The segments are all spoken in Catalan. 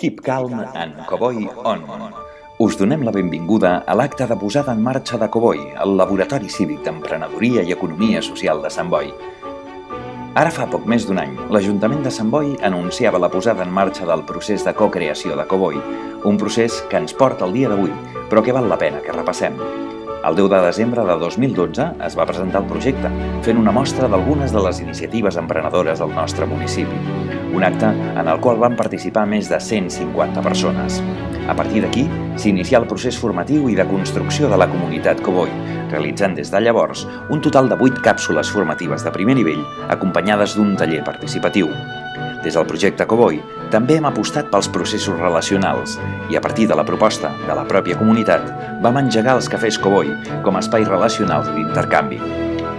Keep Calm and Cowboy On. Us donem la benvinguda a l'acte de posada en marxa de Cowboy, el Laboratori Cívic d'Emprenedoria i Economia Social de Sant Boi. Ara fa poc més d'un any, l'Ajuntament de Sant Boi anunciava la posada en marxa del procés de cocreació de Cowboy, un procés que ens porta al dia d'avui, però que val la pena que repassem. El 10 de desembre de 2012 es va presentar el projecte, fent una mostra d'algunes de les iniciatives emprenedores del nostre municipi. Un acte en el qual van participar més de 150 persones. A partir d'aquí, s'inicià el procés formatiu i de construcció de la comunitat Cowboy, realitzant des de llavors un total de 8 càpsules formatives de primer nivell, acompanyades d'un taller participatiu. Des del projecte Cowboy, també hem apostat pels processos relacionals i a partir de la proposta de la pròpia comunitat vam engegar els cafès Cowboy com a espais relacionals d'intercanvi.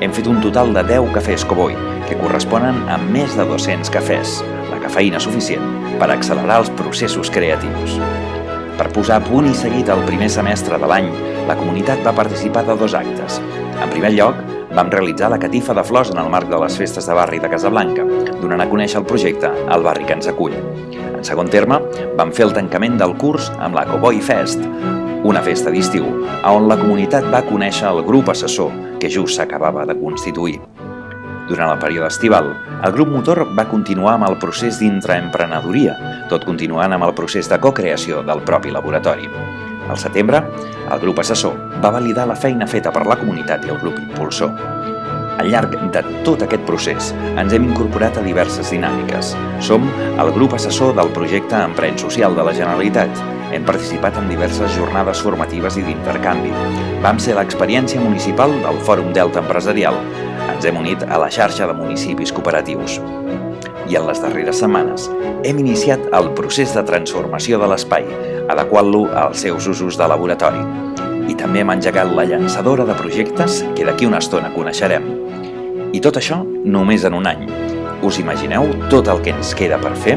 Hem fet un total de 10 cafès Cowboy, que corresponen a més de 200 cafès, la cafeïna suficient per accelerar els processos creatius. Per posar a punt i seguit el primer semestre de l'any, la comunitat va participar de 2 actes. En primer lloc, vam realitzar la catifa de flors en el marc de les festes de barri de Casablanca, donant a conèixer el projecte al barri que ens acull. En segon terme, vam fer el tancament del curs amb la Cowboy Fest, una festa d'estiu, on la comunitat va conèixer el grup assessor que just s'acabava de constituir. Durant el període estival, el grup motor va continuar amb el procés d'intraemprenedoria, tot continuant amb el procés de cocreació del propi laboratori. Al setembre, el grup assessor va validar la feina feta per la comunitat i el grup impulsor. Al llarg de tot aquest procés, ens hem incorporat a diverses dinàmiques. Som el grup assessor del projecte Empren Social de la Generalitat. Hem participat en diverses jornades formatives i d'intercanvi. Vam ser l'experiència municipal del Fòrum Delta Empresarial. Ens hem unit a la xarxa de municipis cooperatius. I en les darreres setmanes hem iniciat el procés de transformació de l'espai, adequant-lo als seus usos de laboratori. I també hem engegat la llançadora de projectes que d'aquí una estona coneixerem. I tot això només en un any. Us imagineu tot el que ens queda per fer?